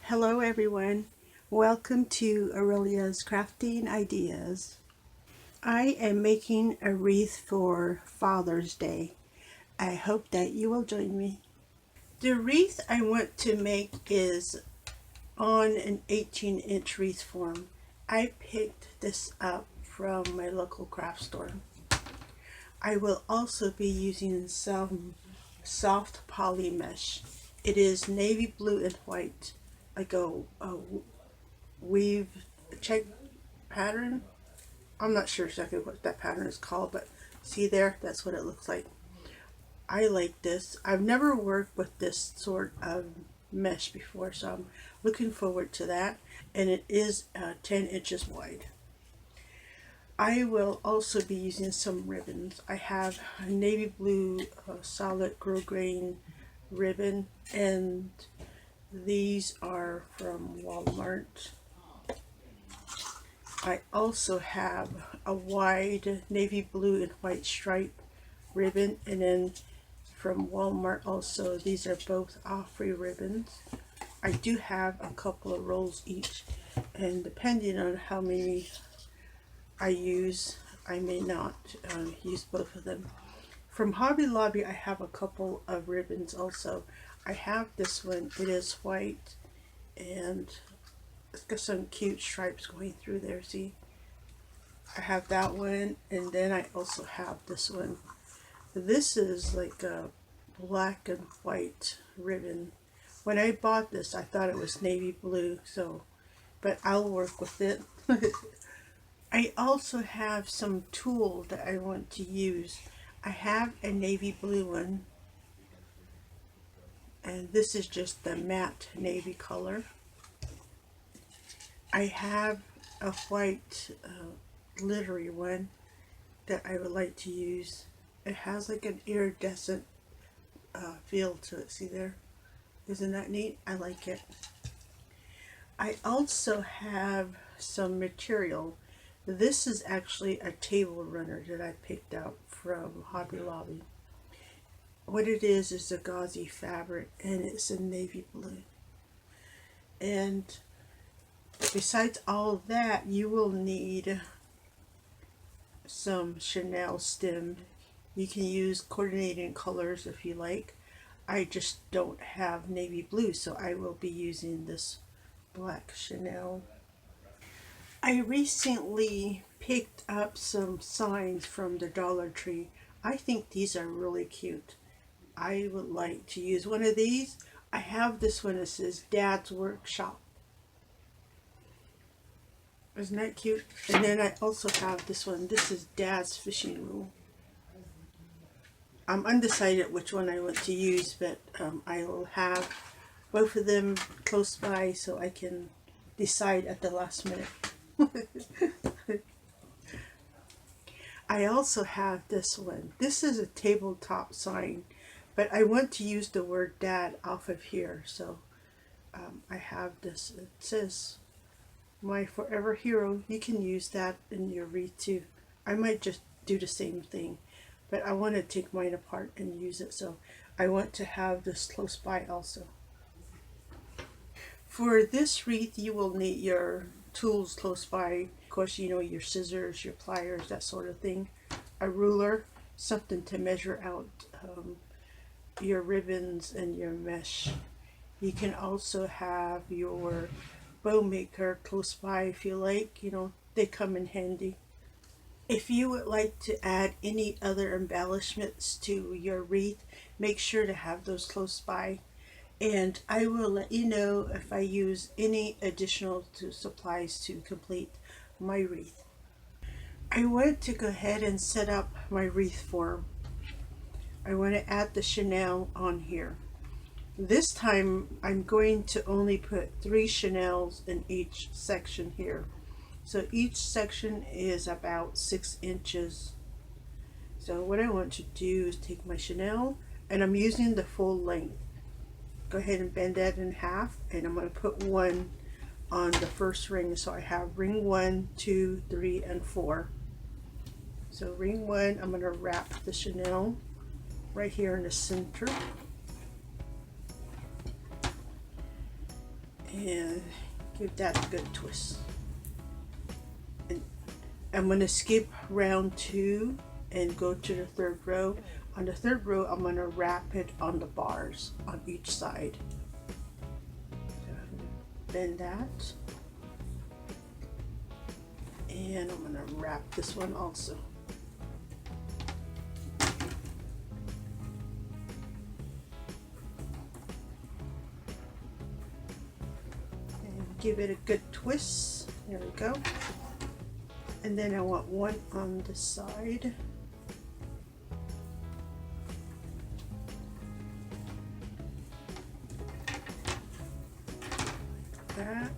Hello everyone, welcome to Aurelia's Crafting Ideas. I am making a wreath for Father's Day. I hope that you will join me. The wreath I want to make is on an 18-inch wreath form. I picked this up from my local craft store. I will also be using some soft poly mesh. It is navy blue and white, like a weave check pattern. I'm not sure exactly what that pattern is called, but see there, that's what it looks like. I like this. I've never worked with this sort of mesh before, so I'm looking forward to that. And it is 10 inches wide. I will also be using some ribbons. I have a navy blue solid grosgrain ribbon, and these are from Walmart. I also have a wide navy blue and white stripe ribbon, and then from Walmart also, these are both Free ribbons. I do have a couple of rolls each, and depending on how many I use, I may not use both of them. From Hobby Lobby, I have a couple of ribbons also. I have this one. It is white, and it's got some cute stripes going through there. See, I have that one, and then I also have this one. This is like a black and white ribbon. When I bought this, I thought it was navy blue, so, but I'll work with it. I also have some tulle that I want to use. I have a navy blue one, and this is just the matte navy color. I have a white glittery one that I would like to use. It has like an iridescent feel to it. See there? Isn't that neat? I like it. I also have some material. This is actually a table runner that I picked out from Hobby Lobby. What it is a gauzy fabric, and it's a navy blue. And besides all of that, you will need some chinelle stem. You can use coordinating colors if you like. I just don't have navy blue, so I will be using this black chinelle. I recently picked up some signs from the Dollar Tree. I think these are really cute. I would like to use one of these. I have this one that says Dad's Workshop. Isn't that cute? And then I also have this one. This is Dad's Fishing Rule. I'm undecided which one I want to use, but I will have both of them close by so I can decide at the last minute. I also have this one. This is a tabletop sign, but I want to use the word Dad off of here, so I have this. It says, "My forever hero." You can use that in your wreath too. I might just do the same thing, but I want to take mine apart and use it, so I want to have this close by also. For this wreath, you will need your tools close by. Of course, you know, your scissors, your pliers, that sort of thing. A ruler, something to measure out your ribbons and your mesh. You can also have your bow maker close by if you like. You know, they come in handy. If you would like to add any other embellishments to your wreath, make sure to have those close by. And I will let you know if I use any additional supplies to complete my wreath. I want to go ahead and set up my wreath form. I want to add the chinelle on here. This time I'm going to only put 3 chinelles in each section here. So each section is about 6 inches. So what I want to do is take my chinelle, and I'm using the full length. Go ahead and bend that in half, and I'm going to put 1 on the first ring. So I have ring 1, 2, 3, and 4. So ring 1, I'm going to wrap the chinelle right here in the center. and give that a good twist. And I'm going to skip round 2 and go to the 3rd row. On the 3rd row, I'm going to wrap it on the bars on each side. So I'm going to bend that, and I'm going to wrap this one also. Give it a good twist. There we go. And then I want one on the side. Like that.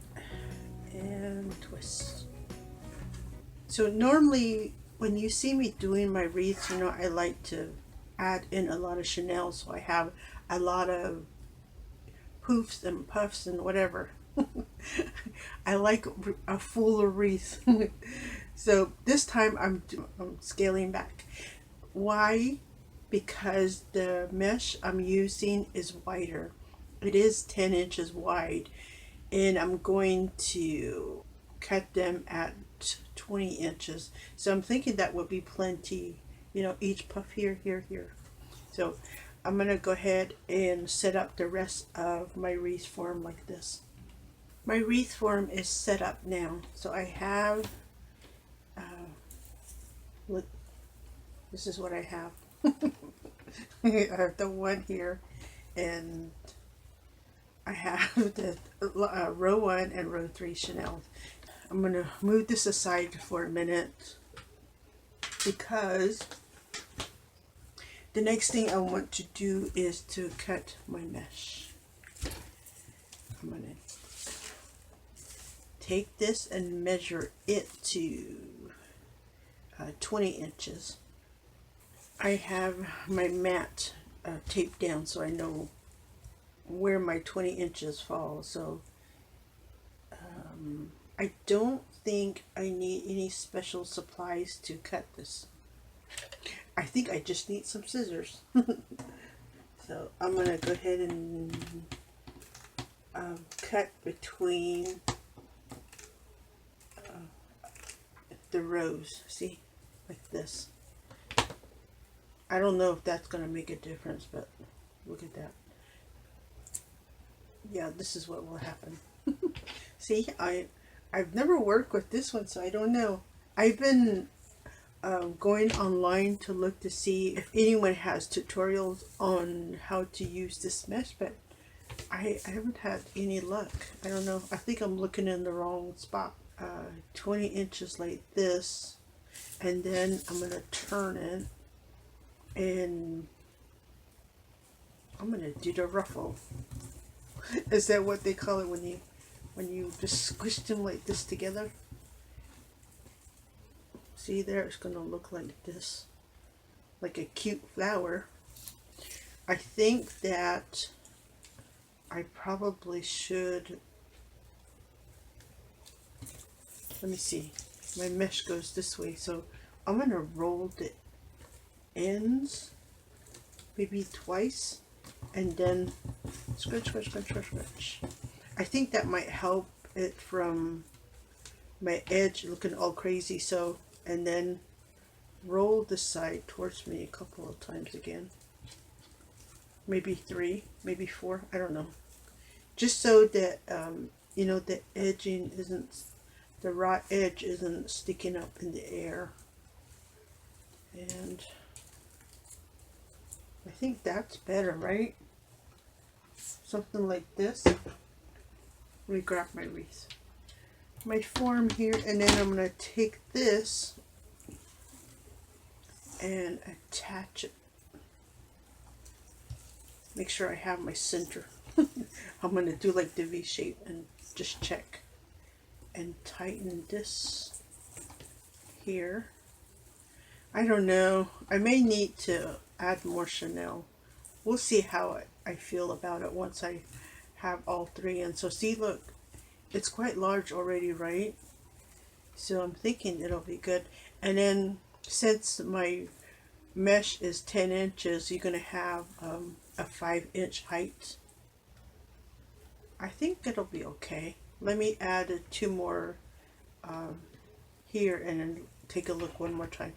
And twist. So normally when you see me doing my wreaths, you know, I like to add in a lot of chinelle, so I have a lot of poofs and puffs and whatever. I like a fuller wreath. So this time I'm scaling back. Why? Because the mesh I'm using is wider. It is 10 inches wide, and I'm going to cut them at 20 inches. So I'm thinking that would be plenty, you know, each puff here, here, here. So I'm going to go ahead and set up the rest of my wreath form like this. My wreath form is set up now. So I have, look, this is what I have. I have the one here, and I have the row 1 and row 3 chinelle. I'm going to move this aside for a minute because the next thing I want to do is to cut my mesh. I'm going to take this and measure it to 20 inches. I have my mat taped down so I know where my 20 inches fall. So I don't think I need any special supplies to cut this. I think I just need some scissors. So I'm going to go ahead and cut between the rows, see, like this. I don't know if that's going to make a difference, but look at that. Yeah, this is what will happen. See, I've never worked with this one, so I don't know. I've been going online to look to see if anyone has tutorials on how to use this mesh, but I haven't had any luck. I don't know. I think I'm looking in the wrong spot. 20 inches like this, and then I'm going to turn it, and I'm going to do the ruffle. Is that what they call it when you just squish them like this together? See there, it's going to look like this, like a cute flower. I think that I probably should, let me see, my mesh goes this way, so I'm going to roll the ends maybe twice and then scratch, scratch, scratch, scratch, scratch. I think that might help it from my edge looking all crazy. So, and then roll the side towards me a couple of times again, maybe 3, maybe 4, I don't know, just so that you know, the edging isn't, the raw edge isn't sticking up in the air. And I think that's better, right? Something like this. Let me grab my wreath, my form here, and then I'm going to take this and attach it. Make sure I have my center. I'm going to do like the V shape and just check and tighten this here. I don't know, I may need to add more chinelle. We'll see how I feel about it once I have all 3 in. So see, look, it's quite large already, right? So I'm thinking it'll be good. And then since my mesh is 10 inches, you're going to have a 5-inch height. I think it'll be okay. Let me add 2 more here and then take a look one more time.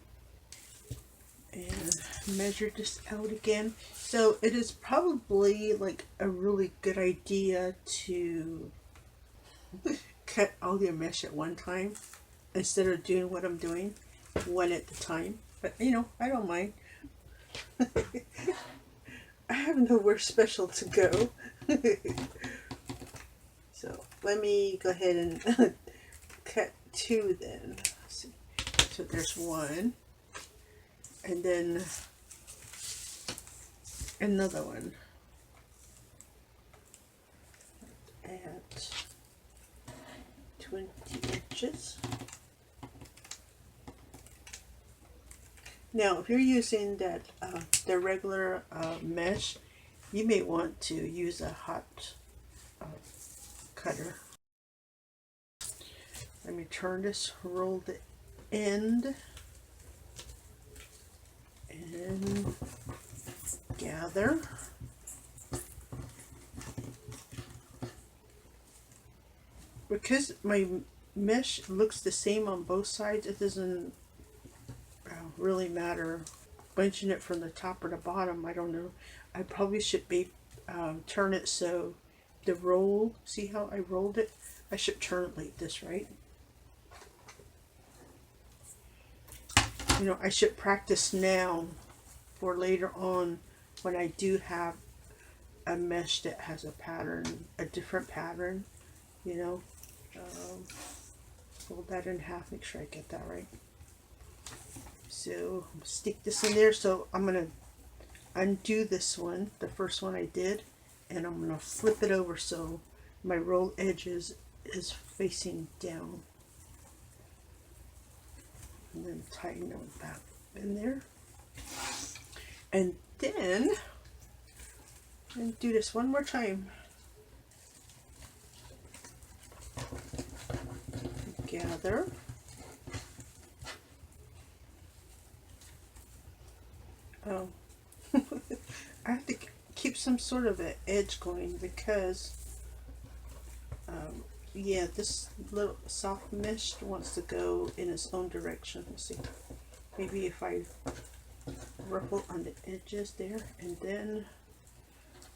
And measure this out again. So it is probably like a really good idea to cut all your mesh at one time instead of doing what I'm doing one at a time. But you know, I don't mind. I have nowhere special to go. So let me go ahead and cut 2 then. Let's see. So there's 1. And then another one at 20 inches. Now, if you're using that the regular mesh, you may want to use a hot cutter. Let me turn this, roll the end, and gather. Because my mesh looks the same on both sides, it doesn't really matter bunching it from the top or the bottom. I don't know. I probably should be turn it so the roll, see how I rolled it? I should turn it like this, right? You know, I should practice now for later on when I do have a mesh that has a pattern, a different pattern, you know. Fold that in half, make sure I get that right. So stick this in there. So I'm going to undo this one, the first one I did, and I'm going to flip it over so my roll edges is facing down. And then tighten them back in there. And then do this one more time. Gather. Oh, I have to keep some sort of an edge going because, yeah, this little soft mesh wants to go in its own direction. Let's see. Maybe if I ruffle on the edges there and then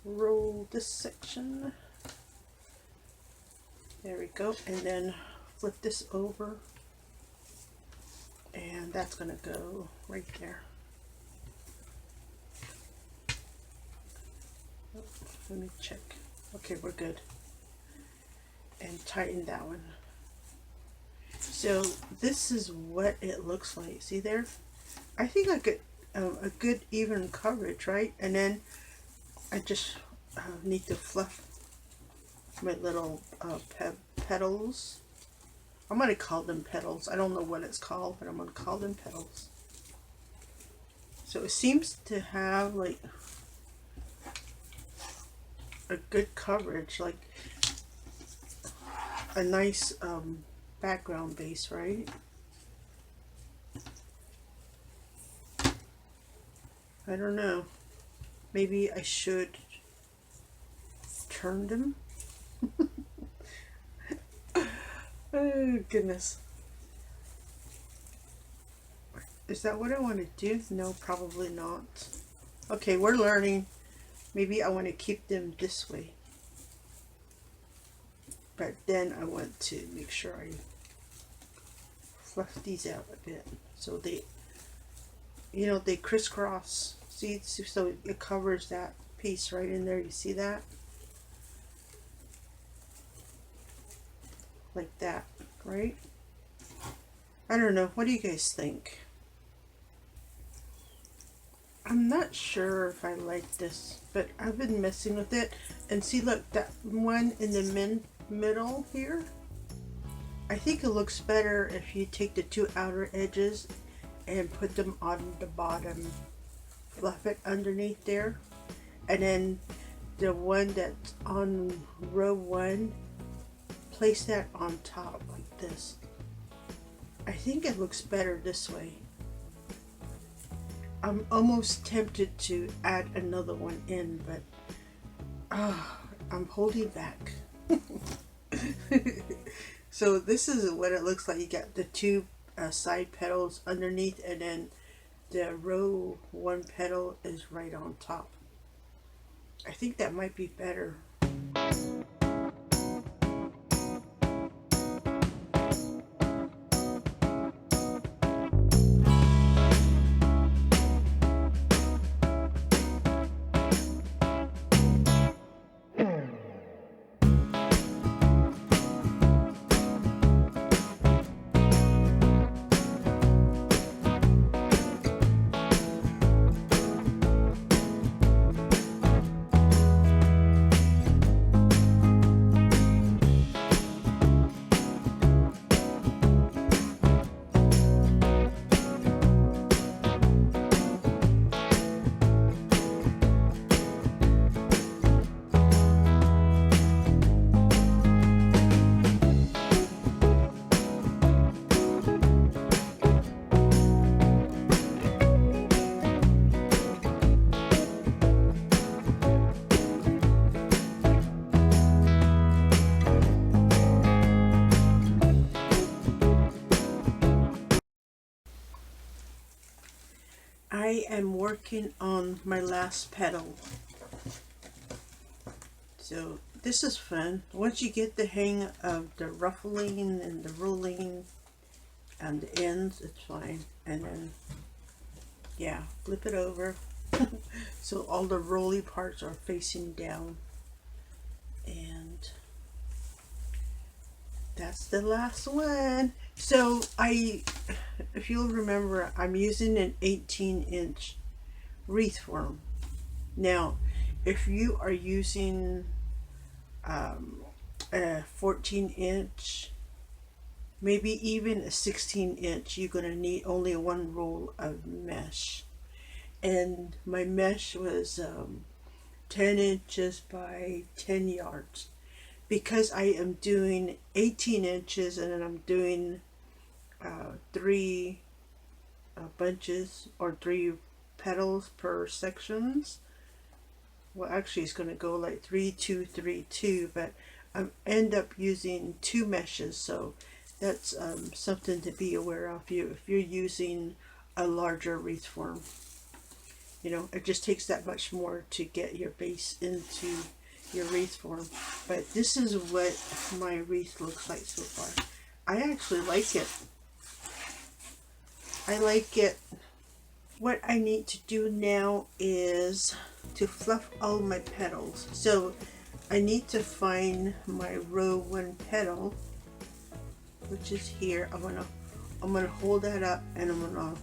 roll this section. There we go. And then flip this over. And that's going to go right there. Let me check. Okay, we're good. And tighten that one. So this is what it looks like. See there? I think I get a good even coverage, right? And then I just need to fluff my little petals. I'm going to call them petals. I don't know what it's called, but I'm going to call them petals. So it seems to have like a good coverage, like a nice background base, right? I don't know. Maybe I should turn them. Oh goodness. Is that what I want to do? No, probably not. Okay, we're learning. Maybe I want to keep them this way. But then I want to make sure I fluff these out a bit so they, you know, they crisscross. See, so it covers that piece right in there. You see that? Like that, right? I don't know. What do you guys think? I'm not sure if I like this, but I've been messing with it. And see, look, that one in the middle here, I think it looks better if you take the 2 outer edges and put them on the bottom, fluff it underneath there, and then the one that's on row 1, place that on top like this. I think it looks better this way. I'm almost tempted to add another one in, but I'm holding back. So this is what it looks like. You got the two side petals underneath, and then the row one petal is right on top. I think that might be better. I am working on my last petal. So this is fun. Once you get the hang of the ruffling and the rolling and the ends, it's fine. And then, yeah, flip it over. So all the rolly parts are facing down. And that's the last one. So if you'll remember, I'm using an 18-inch wreath form. Now, if you are using a 14-inch, maybe even a 16-inch, you're going to need only one roll of mesh. And my mesh was 10 inches by 10 yards. Because I am doing 18 inches and then I'm doing three bunches or three petals per sections. Well, actually it's going to go like 3 2 3 2, but I end up using two meshes, so that's something to be aware of. If you're using a larger wreath form, you know, it just takes that much more to get your base into your wreath form. But this is what my wreath looks like so far. I actually like it. I like it. What I need to do now is to fluff all my petals. So I need to find my row one petal, which is here. I'm gonna hold that up and I'm gonna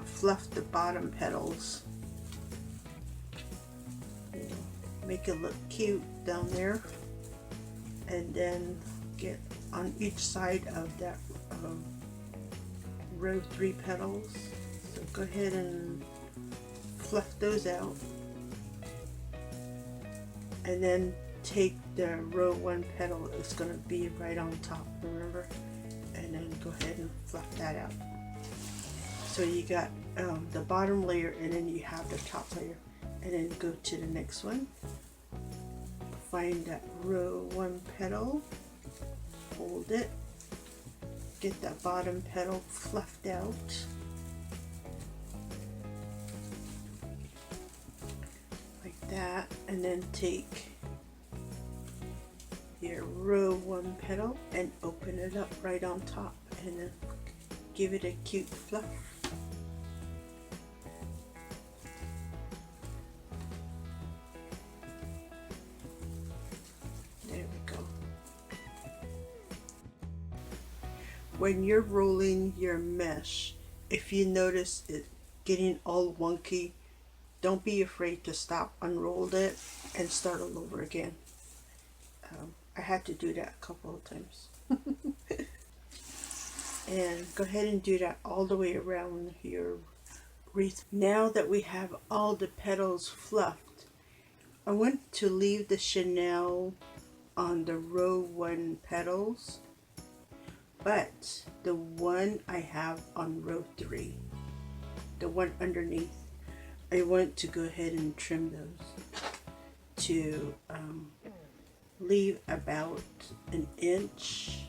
fluff the bottom petals. Make it look cute down there, and then get on each side of that row 3 petals. So go ahead and fluff those out, and then take the row 1 petal that's going to be right on top, remember, and then go ahead and fluff that out. So you got the bottom layer, and then you have the top layer. And then go to the next one, find that row 1 petal, hold it, get that bottom petal fluffed out, like that, and then take your row 1 petal and open it up right on top, and then give it a cute fluff. When you're rolling your mesh, if you notice it getting all wonky, don't be afraid to stop, unroll it, and start all over again. I had to do that a couple of times. And go ahead and do that all the way around your wreath. Now that we have all the petals fluffed, I want to leave the chinelle on the row 1 petals, but the one I have on row 3, the one underneath, I want to go ahead and trim those to leave about an inch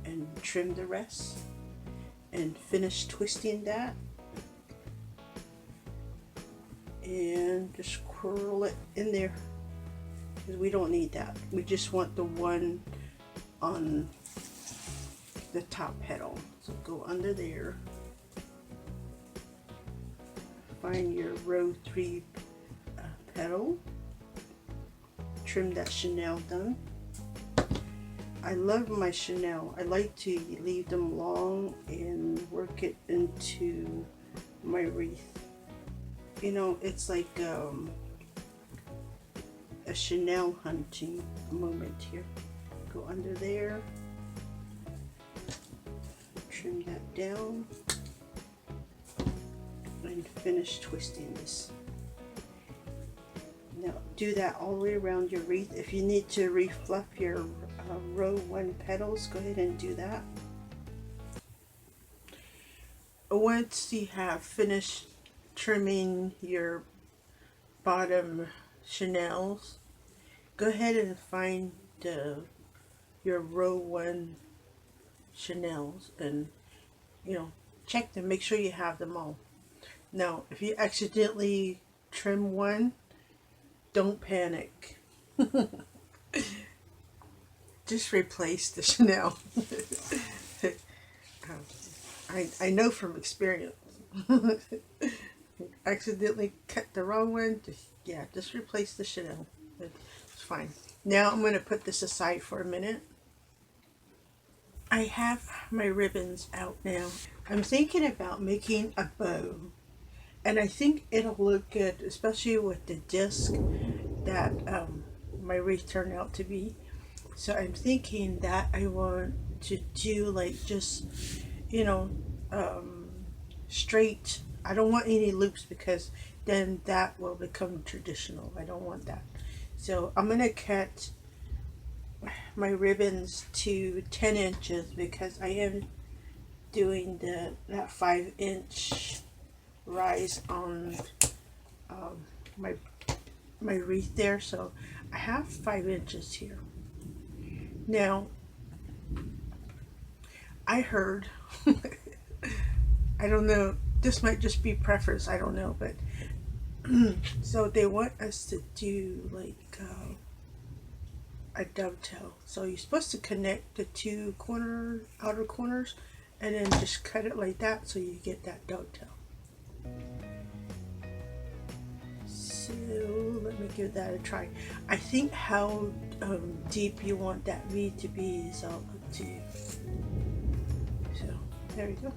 and trim the rest, and finish twisting that, and just curl it in there, because we don't need that. We just want the one on the top petal. So go under there, find your row 3 petal, trim that chinelle done. I love my chinelle. I like to leave them long and work it into my wreath. You know, it's like a chinelle hunting moment here. Go under there, trim that down, and finish twisting this. Now do that all the way around your wreath. If you need to refluff your row 1 petals, go ahead and do that. Once you have finished trimming your bottom chinelles, go ahead and find your row 1 chinelles and, you know, check them, make sure you have them all. Now if you accidentally trim one, don't panic. Just replace the chinelle. I know from experience. Accidentally cut the wrong one, just replace the chinelle. It's fine. Now I'm going to put this aside for a minute. I have my ribbons out now. I'm thinking about making a bow, and I think it'll look good, especially with the disc that my wreath turned out to be. So I'm thinking that I want to do like just, you know, straight. I don't want any loops, because then that will become traditional. I don't want that. So I'm going to cut my ribbons to 10 inches because I am doing that 5-inch rise on my wreath there. So I have 5 inches here. Now I heard I don't know, this might just be preference, I don't know, but so they want us to do like a dovetail. So you're supposed to connect the 2 outer corners and then just cut it like that so you get that dovetail. So let me give that a try. I think how deep you want that V to be is all up to you. So there we go.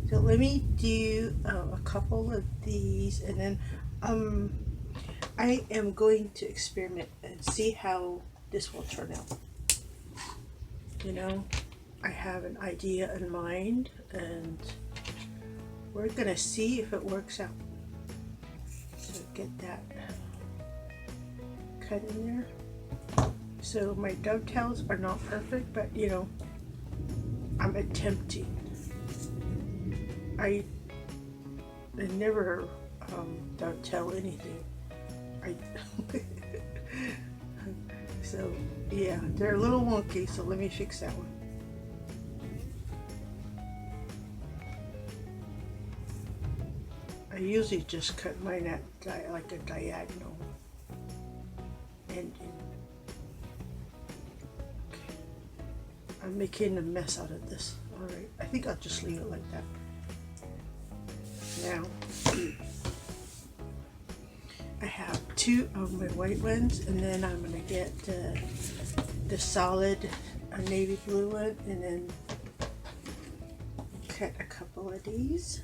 So let me do a couple of these, and then I am going to experiment and see how this will turn out. You know, I have an idea in mind, and we're gonna see if it works out. So get that cut in there. So my dovetails are not perfect, but you know, I'm attempting. I never dovetail anything. So yeah, they're a little wonky, so let me fix that one. I usually just cut mine at like a diagonal ending. Okay. I'm making a mess out of this. Alright, I think I'll just leave it like that. Now, I have 2 of my white ones, and then I'm going to get the solid navy blue one, and then cut a couple of these.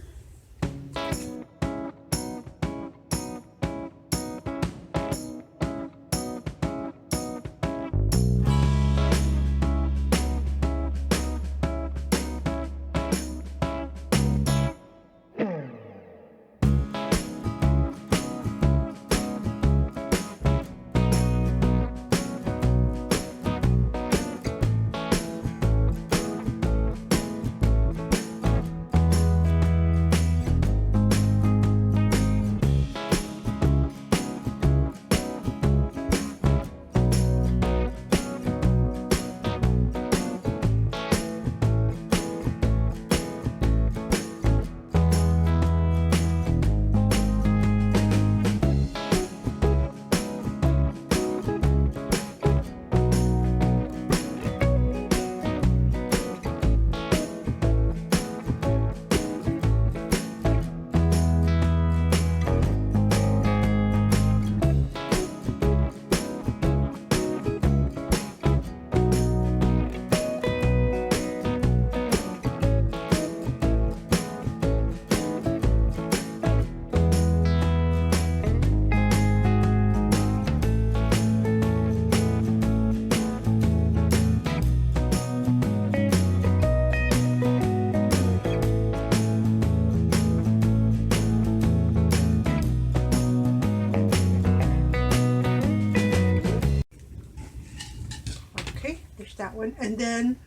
one. And then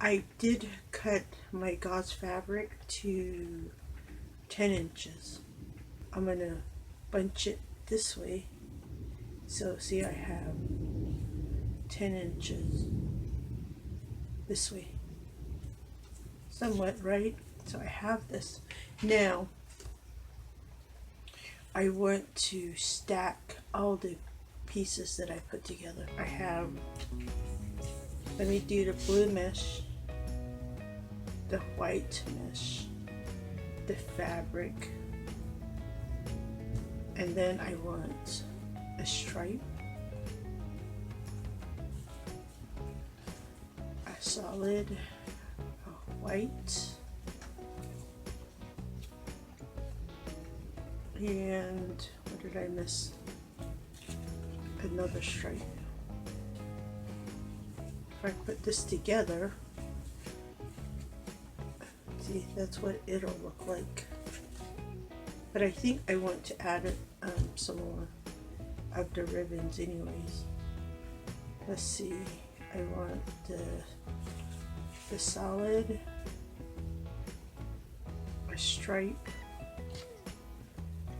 I did cut my gauze fabric to 10 inches. I'm gonna bunch it this way. So see, I have 10 inches this way. Somewhat, right? So I have this. Now, I want to stack all the pieces that I put together. I have, let me do the blue mesh, the white mesh, the fabric, and then I want a stripe, a solid white, and what did I miss? Another stripe. If I put this together, see, that's what it'll look like. But I think I want to add some more of the ribbons anyways. Let's see, I want the solid, a stripe,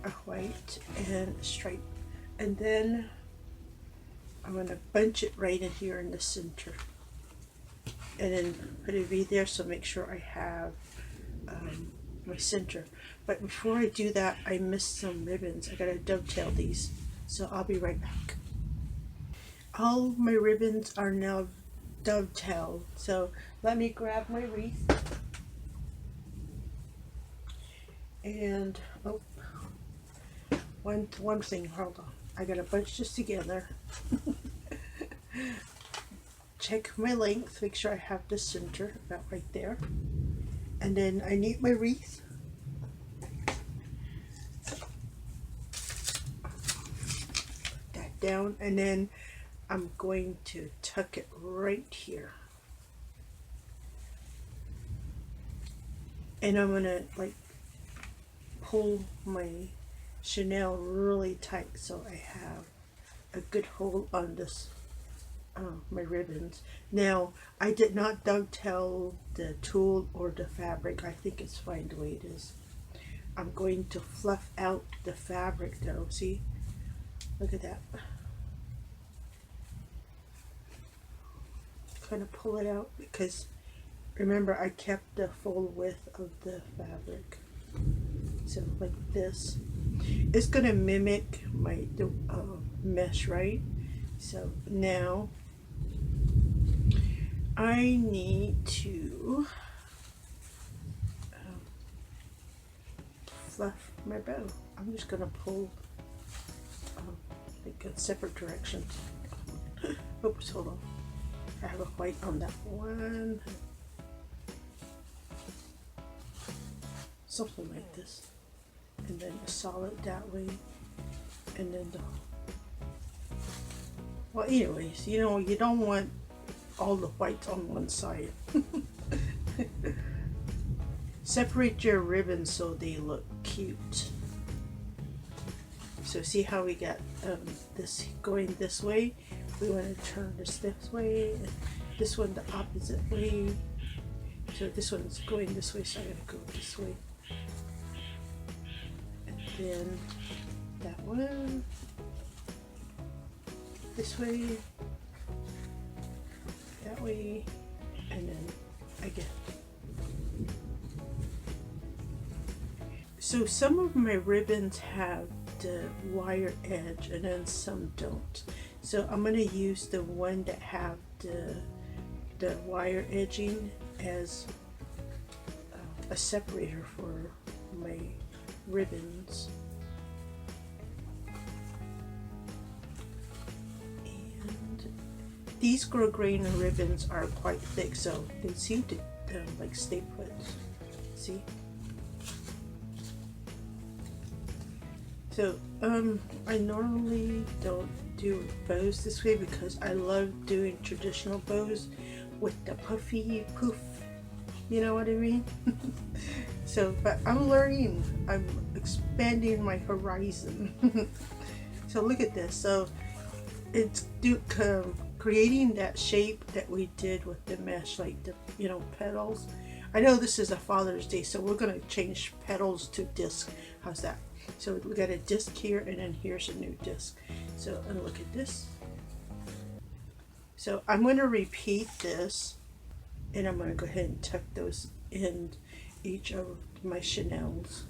a white, and a stripe. And then I'm going to bunch it right in here in the center. And then put it right there, so make sure I have my center. But before I do that, I missed some ribbons. I got to dovetail these. So I'll be right back. All my ribbons are now dovetailed. So let me grab my wreath. And oh, one thing, hold on. I gotta bunch this together. Check my length, make sure I have the center about right there. And then I need my wreath. Put that down, and then I'm going to tuck it right here. And I'm gonna like pull my chinelle really tight so I have a good hold on this my ribbons. Now I did not dovetail the tulle or the fabric. I think it's fine the way it is. I'm going to fluff out the fabric though. See, look at that. Kind of pull it out because remember I kept the full width of the fabric. So like this. It's gonna mimic my mesh, right? So now I need to fluff my bow. I'm just gonna pull like in separate directions. Oops, hold on. I have a white on that one. Something like this. And then a solid that way, and then the, well anyways, you know, you don't want all the whites on one side. Separate your ribbons so they look cute. So see how we got this going this way? We want to turn this way, and this one the opposite way. So this one's going this way, so I gotta go this way. Then that one this way, that way, and then again. So some of my ribbons have the wire edge and then some don't. So I'm going to use the one that have the wire edging as a separator for my ribbons. And these grosgrain ribbons are quite thick, so they seem to like stay put. See? So I normally don't do bows this way because I love doing traditional bows with the puffy poof. You know what I mean? So, but I'm learning, I'm expanding my horizon. So look at this. So it's creating that shape that we did with the mesh, like the, you know, petals. I know this is a Father's Day, so we're going to change petals to disc. How's that? So we got a disc here, and then here's a new disc. So, and look at this. So I'm going to repeat this, and I'm going to go ahead and tuck those in each of my chinelles.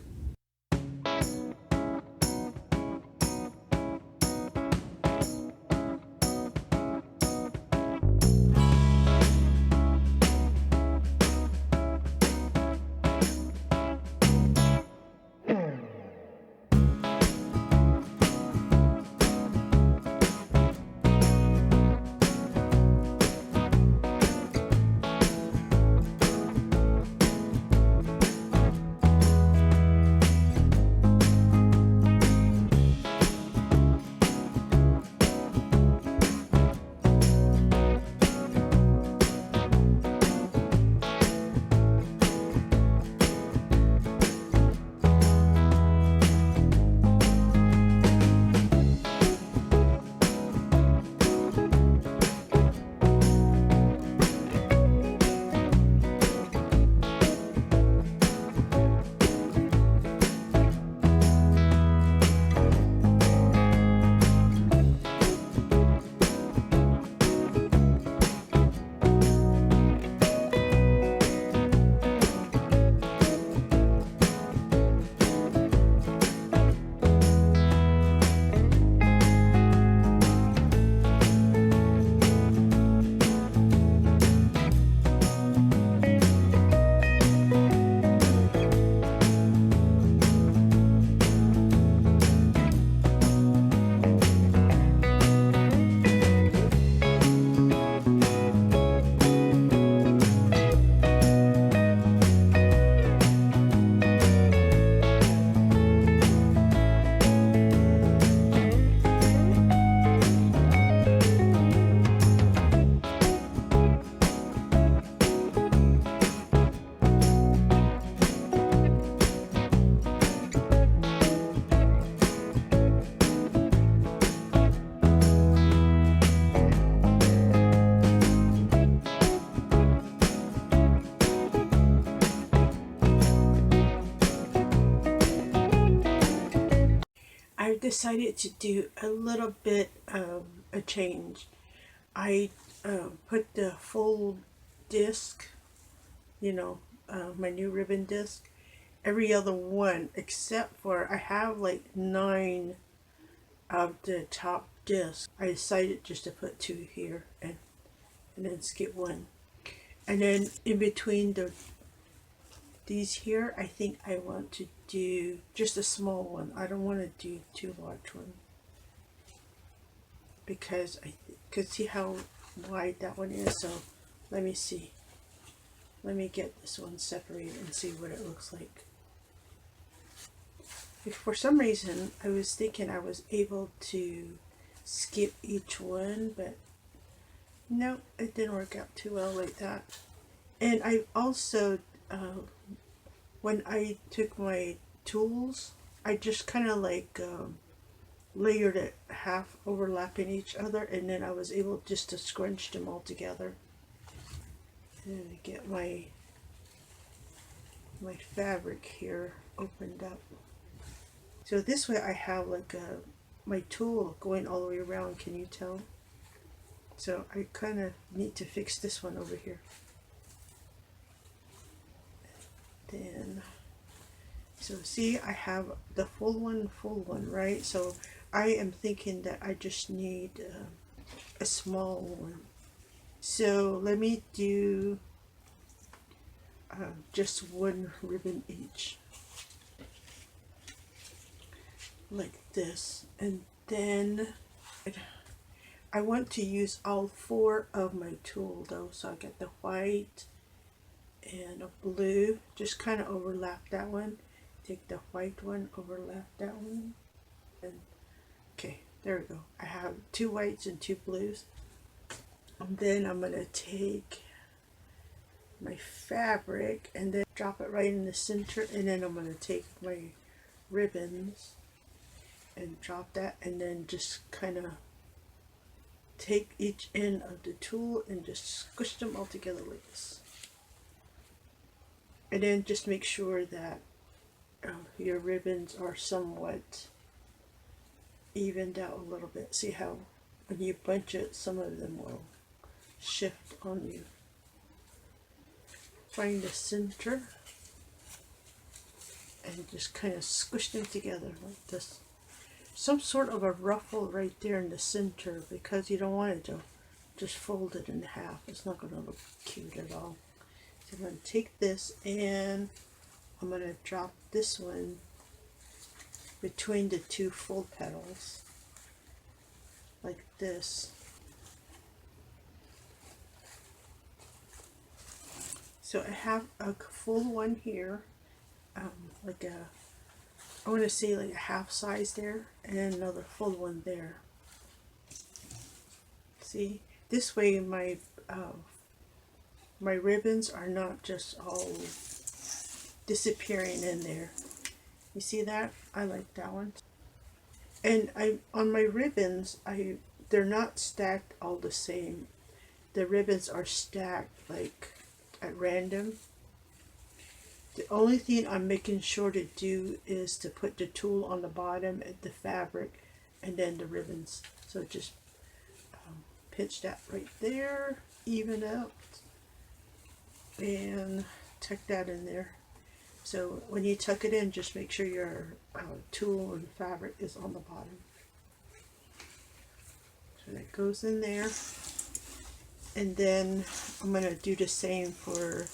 I decided to do a little bit of a change. I put the full disc, you know, my new ribbon disc, every other one except for I have like 9 of the top discs. I decided just to put 2 here and then skip 1. And then in between these here, I think I want to do just a small one. I don't want to do too large one because I could see how wide that one is. So let me see. Let me get this one separated and see what it looks like. If for some reason I was thinking I was able to skip each one, but no, it didn't work out too well like that. And I also when I took my tools, I just kind of like layered it half overlapping each other, and then I was able just to scrunch them all together and get my fabric here opened up. So this way I have like my tool going all the way around. Can you tell? So I kind of need to fix this one over here. Then, so see, I have the full one, right? So I am thinking that I just need a small one. So let me do just 1 ribbon each, like this. And then I want to use all 4 of my tool though. So I got the white and a blue, just kind of overlap that one. Take the white one, overlap that one, and okay, there we go. I have 2 whites and 2 blues. And then I'm gonna take my fabric and then drop it right in the center, and then I'm gonna take my ribbons and drop that, and then just kind of take each end of the tool and just squish them all together like this. And then just make sure that your ribbons are somewhat evened out a little bit. See how when you bunch it, some of them will shift on you. Find the center and just kind of squish them together like this. Some sort of a ruffle right there in the center, because you don't want it to just fold it in half. It's not going to look cute at all. So I'm going to take this and I'm going to drop this one between the two full petals like this. So I have a full one here, like a, I want to say like a half size there, and another full one there. See, this way my my ribbons are not just all disappearing in there. You see that? I like that one. And on my ribbons, they're not stacked all the same. The ribbons are stacked like at random. The only thing I'm making sure to do is to put the tool on the bottom at the fabric and then the ribbons. So just pinch that right there, even out, and tuck that in there. So when you tuck it in, just make sure your tool and fabric is on the bottom. So that goes in there. And then I'm going to do the same for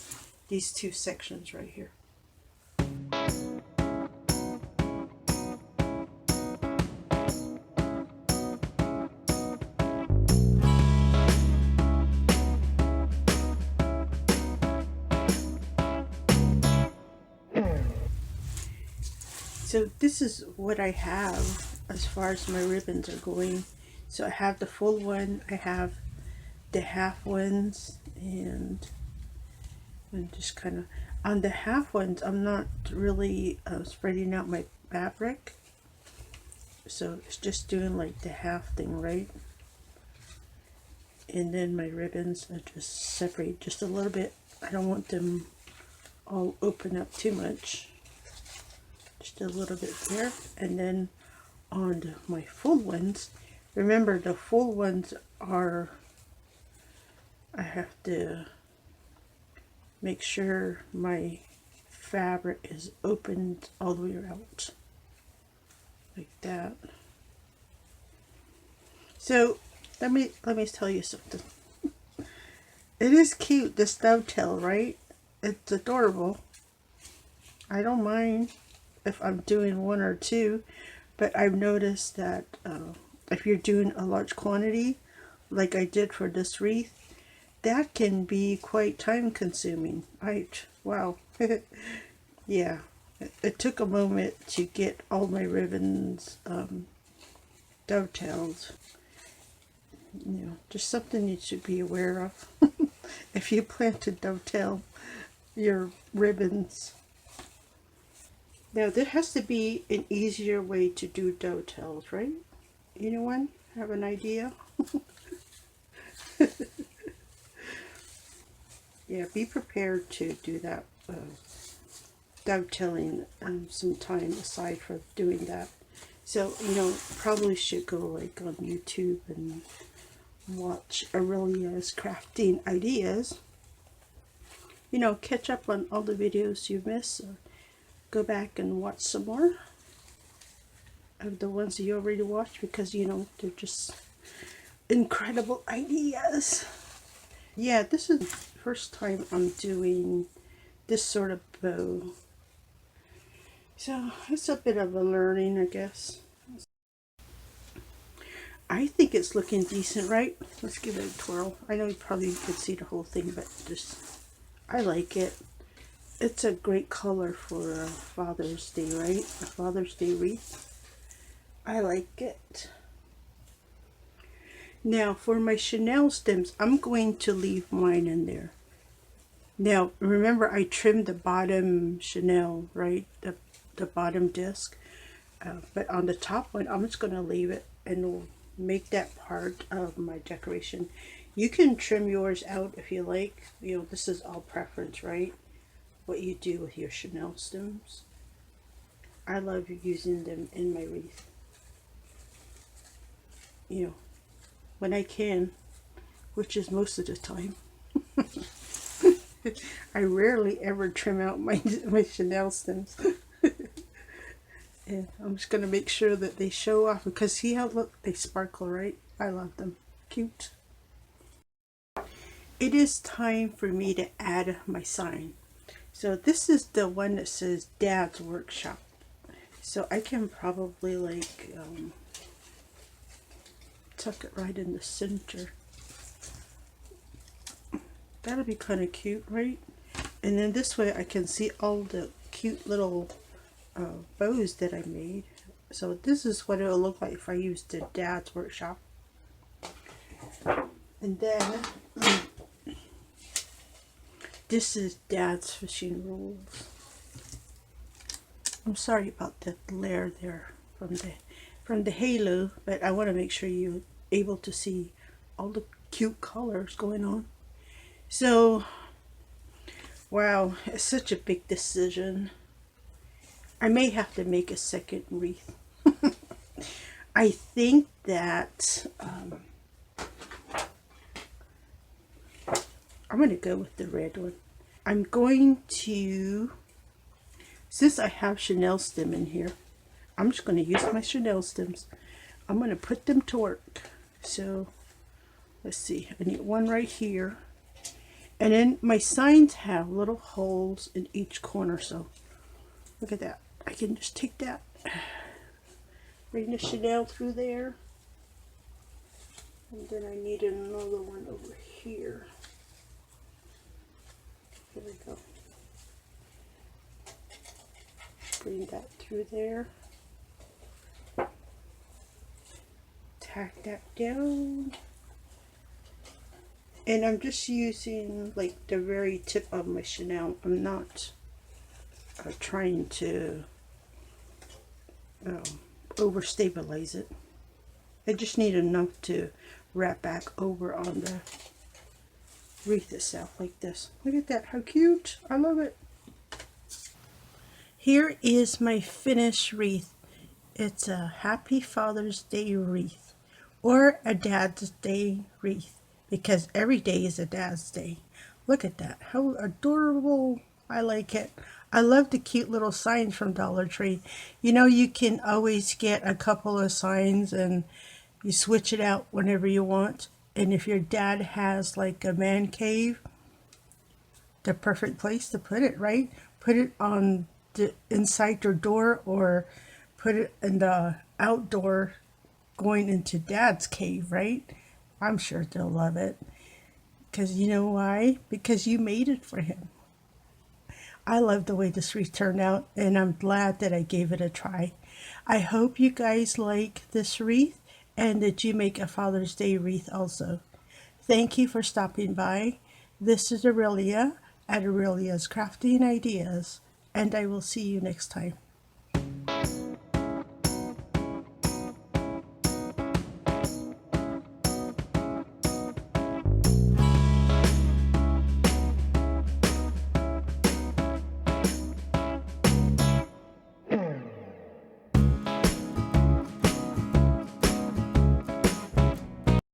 these two sections right here. So this is what I have as far as my ribbons are going. So I have the full one, I have the half ones, and I'm just kind of on the half ones. I'm not really spreading out my fabric, so it's just doing like the half thing, right? And then my ribbons are just separate just a little bit. I don't want them all open up too much. Just a little bit there. And then on my full ones, remember the full ones are, I have to make sure my fabric is opened all the way out like that. So let me tell you something. It is cute, this dovetail, right? It's adorable. I don't mind if I'm doing one or two, but I've noticed that if you're doing a large quantity like I did for this wreath, that can be quite time consuming. Wow. Yeah, it took a moment to get all my ribbons dovetailed. You know, just something you should be aware of if you plan to dovetail your ribbons. Now there has to be an easier way to do dovetails, right? Anyone have an idea? Yeah, be prepared to do that dovetailing some time aside for doing that. So, you know, probably should go like on YouTube and watch Aurelia's crafting ideas. You know, catch up on all the videos you missed. Or go back and watch some more of the ones that you already watched, because, you know, they're just incredible ideas. Yeah, this is the first time I'm doing this sort of bow. So it's a bit of a learning, I guess. I think it's looking decent, right? Let's give it a twirl. I know you probably could see the whole thing, but just, I like it. It's a great color for Father's Day, right? A Father's Day wreath. I like it. Now for my chinelle stems, I'm going to leave mine in there. Now remember, I trimmed the bottom chinelle, right? The bottom disc. But on the top one, I'm just going to leave it, and make that part of my decoration. You can trim yours out if you like. You know, this is all preference, right? What you do with your chinelle stems. I love using them in my wreath. You know, when I can, which is most of the time. I rarely ever trim out my chinelle stems. And I'm just gonna make sure that they show off because see how look they sparkle, right? I love them. Cute. It is time for me to add my sign. So this is the one that says Dad's Workshop. So I can probably like tuck it right in the center. That'll be kind of cute, right? And then this way I can see all the cute little bows that I made. So this is what it'll look like if I used the Dad's Workshop. And then this is Dad's Fishing Rules. I'm sorry about the glare there from the halo, but I want to make sure you're able to see all the cute colors going on. So, wow, it's such a big decision. I may have to make a second wreath. I think that I'm going to go with the red one. I'm going to, since I have chinelle stem in here, I'm just going to use my chinelle stems. I'm going to put them to work. So, let's see. I need one right here. And then my signs have little holes in each corner. So, look at that. I can just take that, bring the chinelle through there. And then I need another one over here. Here we go. Bring that through there. Tack that down. And I'm just using like the very tip of my chinelle. I'm not trying to over stabilize it. I just need enough to wrap back over on the wreath itself like this. Look at that, how cute. I love it. Here is my finished wreath. It's a Happy Father's Day wreath or a Dad's Day wreath because every day is a Dad's Day. Look at that, how adorable. I like it. I love the cute little signs from Dollar Tree. You know, you can always get a couple of signs and you switch it out whenever you want. And if your dad has like a man cave, the perfect place to put it, right? Put it on the inside your door or put it in the outdoor going into Dad's cave, right? I'm sure they'll love it. Because you know why? Because you made it for him. I love the way this wreath turned out, and I'm glad that I gave it a try. I hope you guys like this wreath and that you make a Father's Day wreath also. Thank you for stopping by. This is Aurelia at Aurelia's Crafting Ideas, and I will see you next time.